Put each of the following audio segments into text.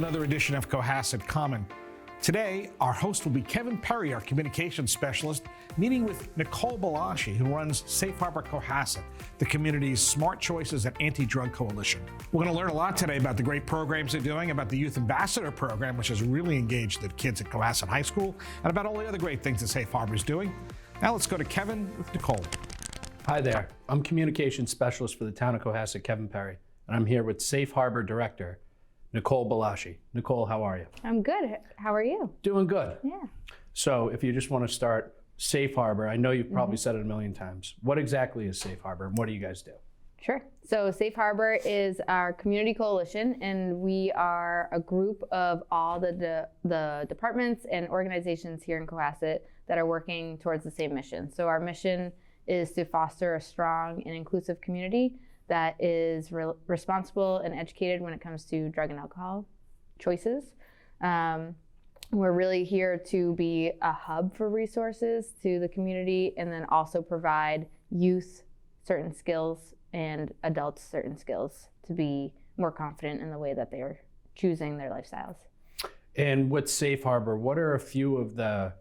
another edition of Cohasset Common. Today, our host will be Kevin Perry, our communications specialist, meeting with Nicole Balaschi, who runs Safe Harbor Cohasset, the community's smart choices and anti-drug coalition. We're going to learn a lot today about the great programs they're doing, about the Youth Ambassador program, which has really engaged the kids at Cohasset High School, and about all the other great things that Safe Harbor is doing. Now let's go to Kevin with Nicole. Hi there. I'm communications specialist for the town of Cohasset, Kevin Perry, and I'm here with Safe Harbor Director, Nicole Balaschi. Nicole, how are you? I'm good. How are you? Doing good. Yeah. So if you just want to start, Safe Harbor, I know you've probably said it a million times. What exactly is Safe Harbor and what do you guys do? Sure. So Safe Harbor is our community coalition, and we are a group of all the departments and organizations here in Cohasset that are working towards the same mission. So our mission is to foster a strong and inclusive community that is responsible and educated when it comes to drug and alcohol choices. We're really here to be a hub for resources to the community, and then also provide youth certain skills and adults certain skills to be more confident in the way that they are choosing their lifestyles. And with Safe Harbor, what are a few of the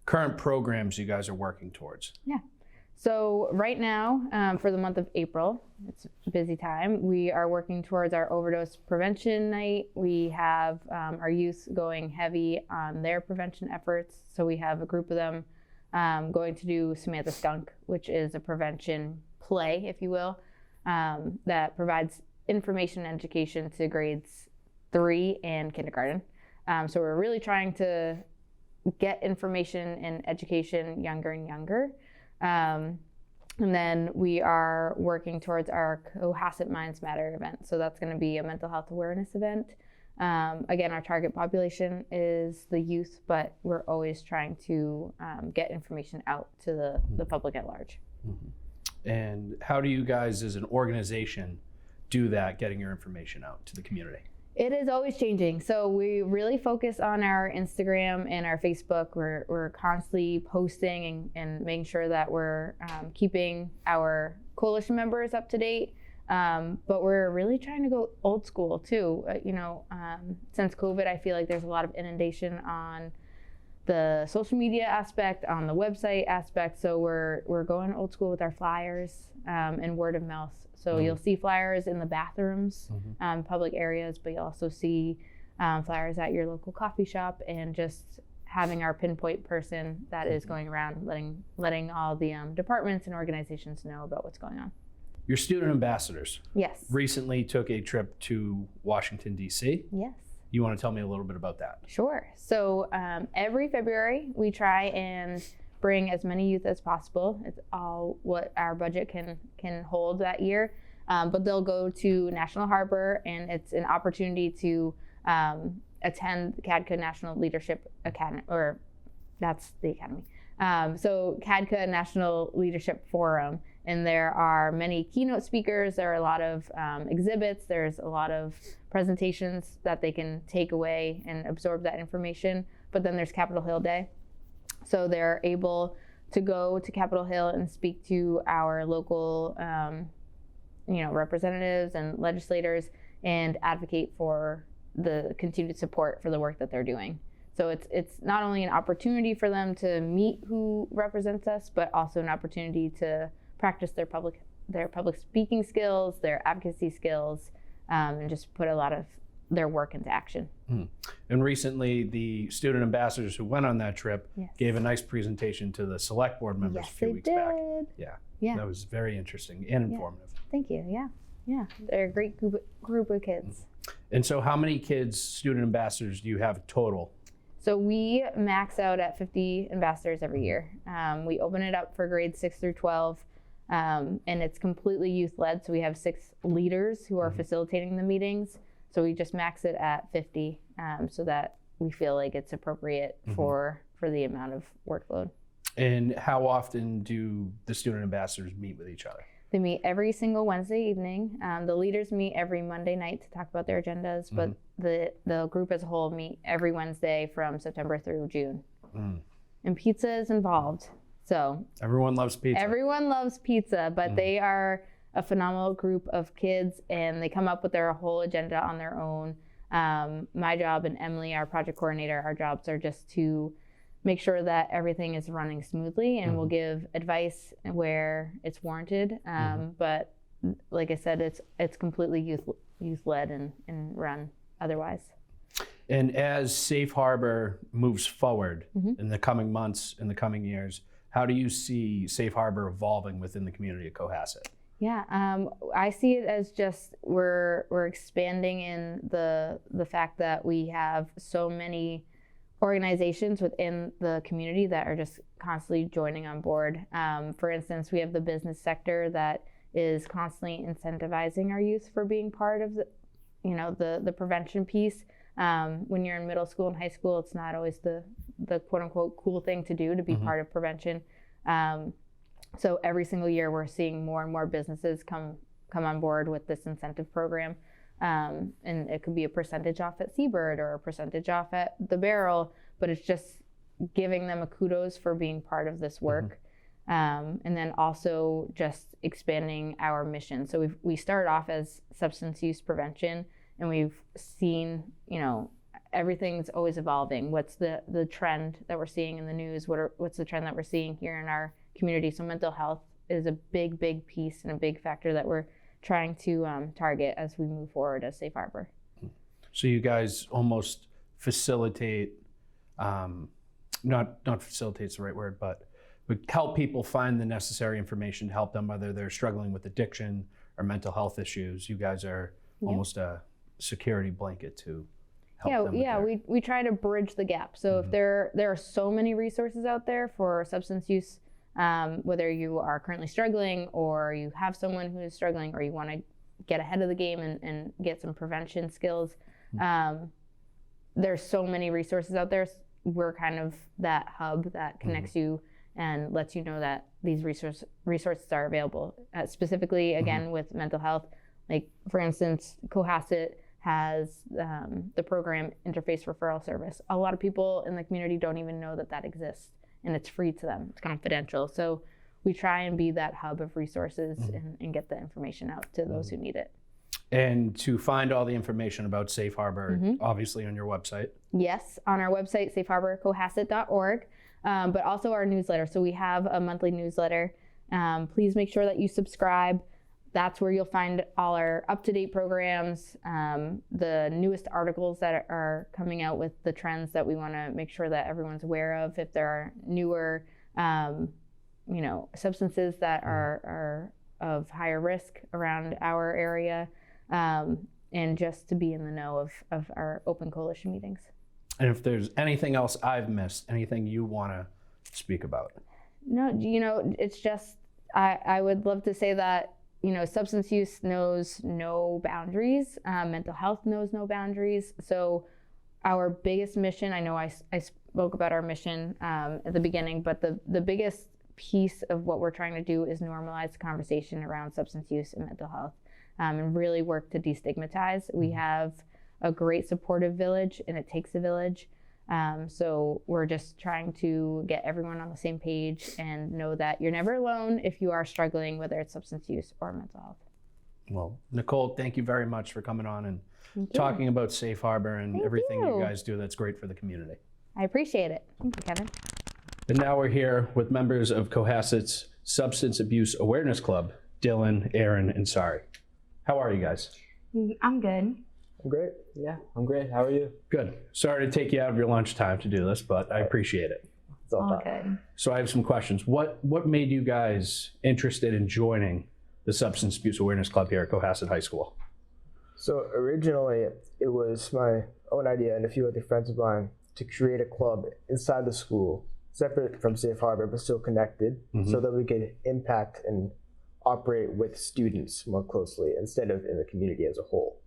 current programs you guys are working towards? Yeah. So right now, for the month of April, it's a busy time, we are working towards our overdose prevention night. We have our youth going heavy on their prevention efforts. So we have a group of them going to do Samantha Skunk, which is a prevention play, if you will, that provides information and education to grades 3 and kindergarten. So we're really trying to get information and education younger and younger. And then we are working towards our Cohasset Minds Matter event. So that's going to be a mental health awareness event. Again, our target population is the youth, but we're always trying to get information out to the public at large. Mm-hmm. And how do you guys as an organization do that, getting your information out to the community? It is always changing. So we really focus on our Instagram and our Facebook. We're constantly posting and making sure that we're keeping our coalition members up to date. But we're really trying to go old school too. Since COVID, I feel like there's a lot of inundation on the social media aspect, on the website aspect. So we're going old school with our flyers and word of mouth. So you'll see flyers in the bathrooms, public areas, but you'll also see flyers at your local coffee shop, and just having our pinpoint person that is going around letting all the departments and organizations know about what's going on. Your student ambassadors Yes. recently took a trip to Washington, D.C. Yes. You want to tell me a little bit about that? Sure. So every February, we try and bring as many youth as possible. It's all what our budget can hold that year. But they'll go to National Harbor, and it's an opportunity to attend the CADCA National Leadership Academy, or that's the academy. So CADCA National Leadership Forum, and there are many keynote speakers. There are a lot of exhibits. There's a lot of presentations that they can take away and absorb that information. But then there's Capitol Hill Day. So they're able to go to Capitol Hill and speak to our local representatives and legislators, and advocate for the continued support for the work that they're doing. So it's not only an opportunity for them to meet who represents us, but also an opportunity to practice their public speaking skills, their advocacy skills, and just put a lot of their work into action. And recently, the student ambassadors who went on that trip gave a nice presentation to the select board members a few weeks back. Yeah, that was very interesting and informative. Thank you. Yeah, they're a great group of kids. And so, how many student ambassadors do you have total? So we max out at 50 ambassadors every year. We open it up for grades 6 through 12, and it's completely youth-led. So we have 6 leaders who are facilitating the meetings. So we just max it at 50, so that we feel like it's appropriate for the amount of workload. And how often do the student ambassadors meet with each other? They meet every single Wednesday evening. The leaders meet every Monday night to talk about their agendas, but the group as a whole meet every Wednesday from September through June. And pizza is involved. So everyone loves pizza. Everyone loves pizza, but they are a phenomenal group of kids, and they come up with their whole agenda on their own. My job and Emily, our project coordinator, our jobs are just to make sure that everything is running smoothly, and we'll give advice where it's warranted. But like I said, it's completely youth-led and run otherwise. And as Safe Harbor moves forward in the coming months, in the coming years, how do you see Safe Harbor evolving within the community of Cohasset? Yeah, I see it as just we're expanding in the fact that we have so many organizations within the community that are just constantly joining on board. For instance, we have the business sector that is constantly incentivizing our youth for being part of the prevention piece. When you're in middle school and high school, it's not always the quote unquote cool thing to do to be part of prevention. So every single year we're seeing more and more businesses come on board with this incentive program. And it could be a percentage off at Seabird or a percentage off at the Barrel, but it's just giving them a kudos for being part of this work. And then also just expanding our mission. So we started off as substance use prevention, and we've seen, everything's always evolving. What's the trend that we're seeing in the news? What's the trend that we're seeing here in our community? So mental health is a big piece and a big factor that we're trying to target as we move forward as Safe Harbor. So you guys almost facilitate, not facilitate's the right word, but help people find the necessary information to help them, whether they're struggling with addiction or mental health issues. You guys are almost a security blanket to help them. Yeah, we try to bridge the gap. So if there are so many resources out there for substance use, whether you are currently struggling or you have someone who is struggling or you want to get ahead of the game and get some prevention skills, there's so many resources out there. We're kind of that hub that connects you and lets you know that these resources are available. Specifically, again, with mental health, like for instance, Cohasset has the program Interface Referral Service. A lot of people in the community don't even know that exists, and it's free to them. It's confidential. So we try and be that hub of resources and get the information out to those who need it. And to find all the information about Safe Harbor, obviously on your website. Yes, on our website, safeharborcohasset.org, but also our newsletter. So we have a monthly newsletter. Please make sure that you subscribe. That's where you'll find all our up-to-date programs, the newest articles that are coming out with the trends that we want to make sure that everyone's aware of. If there are newer, substances that are of higher risk around our area, and just to be in the know of our open coalition meetings. And if there's anything else I've missed, anything you want to speak about? No, it's just, I would love to say that, substance use knows no boundaries. Mental health knows no boundaries. So our biggest mission, I know I spoke about our mission at the beginning, but the biggest piece of what we're trying to do is normalize the conversation around substance use and mental health, and really work to destigmatize. We have a great supportive village, and it takes a village. So we're just trying to get everyone on the same page and know that you're never alone if you are struggling, whether it's substance use or mental health. Well, Nicole, thank you very much for coming on and talking about Safe Harbor and everything you guys do that's great for the community. I appreciate it. Thank you, Kevin. And now we're here with members of Cohasset's Substance Abuse Awareness Club, Dylan, Aaron, and Sari. How are you guys? I'm good. I'm great. Yeah, I'm great. How are you? Good. Sorry to take you out of your lunchtime to do this, but I appreciate it. It's all good. So I have some questions. What made you guys interested in joining the Substance Abuse Awareness Club here at Cohasset High School? So originally, it was my own idea and a few other friends of mine to create a club inside the school, separate from Safe Harbor, but still connected, so that we could impact and operate with students more closely instead of in the community as a whole.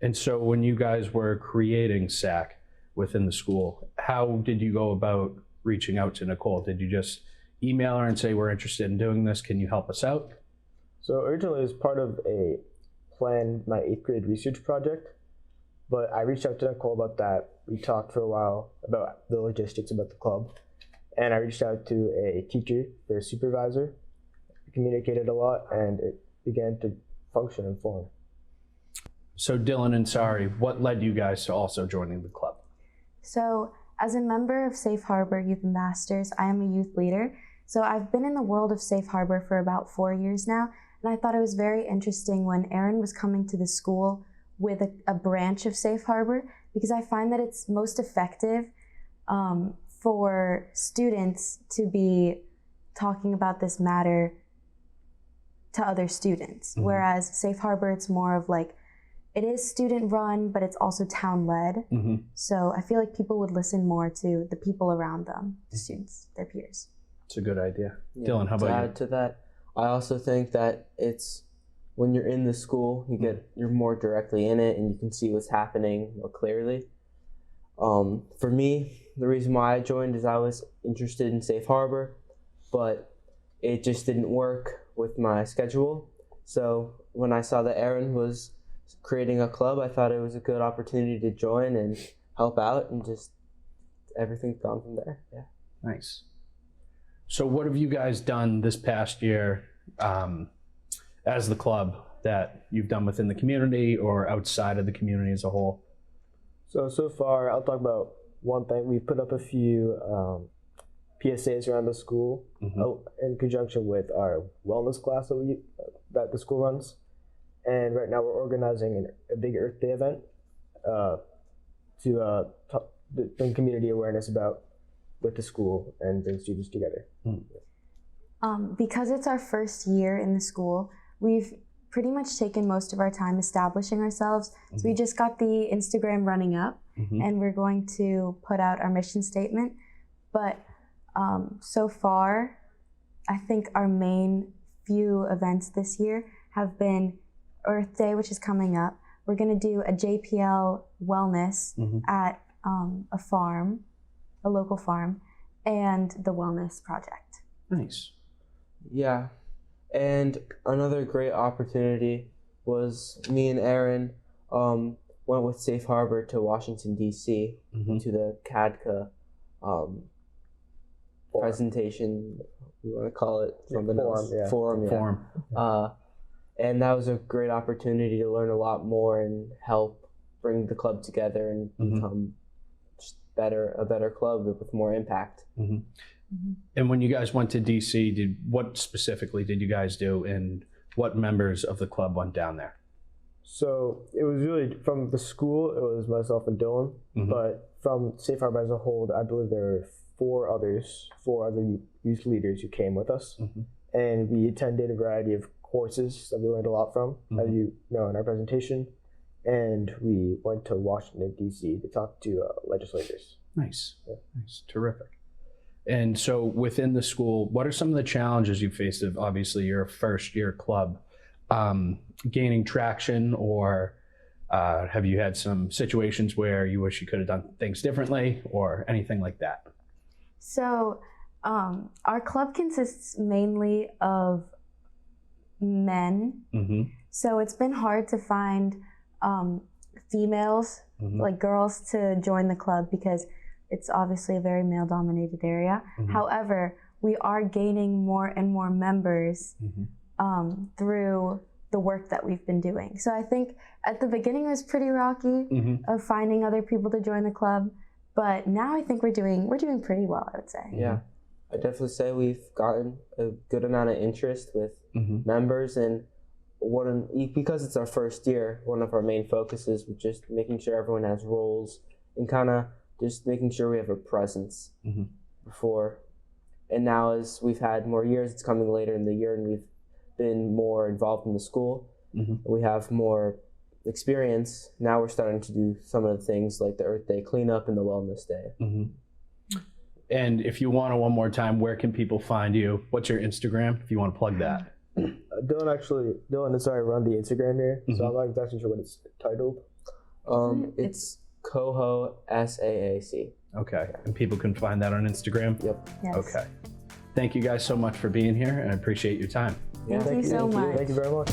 And so when you guys were creating SAC within the school, how did you go about reaching out to Nicole? Did you just email her and say, we're interested in doing this, can you help us out? So originally it was part of a plan, my 8th grade research project, but I reached out to Nicole about that. We talked for a while about the logistics about the club, and I reached out to a teacher for a supervisor. We communicated a lot, and it began to function and form. So Dylan and Sari, what led you guys to also joining the club? So as a member of Safe Harbor Youth Ambassadors, I am a youth leader. So I've been in the world of Safe Harbor for about 4 years now, and I thought it was very interesting when Aaron was coming to the school with a branch of Safe Harbor, because I find that it's most effective for students to be talking about this matter to other students. Mm-hmm. Whereas Safe Harbor, it's more of like, it is student run, but it's also town led. Mm-hmm. So I feel like people would listen more to the people around them, the students, their peers. It's a good idea. Yeah, Dylan, how to about you? add to that, I also think that it's when you're in the school, you're more directly in it and you can see what's happening more clearly. For me, the reason why I joined is I was interested in Safe Harbor, but it just didn't work with my schedule. So when I saw that Aaron was creating a club, I thought it was a good opportunity to join and help out, and just everything's gone from there. Yeah. Nice. So what have you guys done this past year as the club that you've done within the community or outside of the community as a whole? So far, I'll talk about one thing. We've put up a few PSAs around the school in conjunction with our wellness class that the school runs. And right now we're organizing a big Earth Day event to bring community awareness about with the school and bring students together. Because it's our first year in the school, we've pretty much taken most of our time establishing ourselves. So we just got the Instagram running up, and we're going to put out our mission statement. But so far, I think our main few events this year have been Earth Day, which is coming up. We're going to do a JPL wellness at a farm, a local farm, and the wellness project. Nice. Yeah. And another great opportunity was me and Aaron went with Safe Harbor to Washington, D.C. To the CADCA presentation, you want to call it something else? Forum. And that was a great opportunity to learn a lot more and help bring the club together and become just a better club with more impact. And when you guys went to DC, what specifically did you guys do, and what members of the club went down there? So it was really from the school, it was myself and Dylan, but from Safe Harbor as a whole, I believe there were four other youth leaders who came with us. And we attended a variety of courses that we learned a lot from, as you know in our presentation. And we went to Washington, D.C. to talk to legislators. Nice. Nice. Terrific. And so within the school, what are some of the challenges you faced of, obviously, your first year club, gaining traction, or have you had some situations where you wish you could have done things differently or anything like that? So our club consists mainly of men. So it's been hard to find females, like girls, to join the club because it's obviously a very male-dominated area. However, we are gaining more and more members through the work that we've been doing. So I think at the beginning it was pretty rocky of finding other people to join the club, but now I think we're doing pretty well, I would say. Yeah, I definitely say we've gotten a good amount of interest with members, and because it's our first year, one of our main focuses was just making sure everyone has roles and kind of just making sure we have a presence before. And now as we've had more years, it's coming later in the year, and we've been more involved in the school. We have more experience. Now we're starting to do some of the things like the Earth Day cleanup and the Wellness Day. And if you want to one more time, where can people find you? What's your Instagram, if you want to plug that? Dylan and Sari run the Instagram here, so I'm not exactly sure what it's titled. It's Cohasset. Okay, and people can find that on Instagram? Yep. Yes. Okay. Thank you guys so much for being here, and I appreciate your time. Thank you so much. Thank you very much.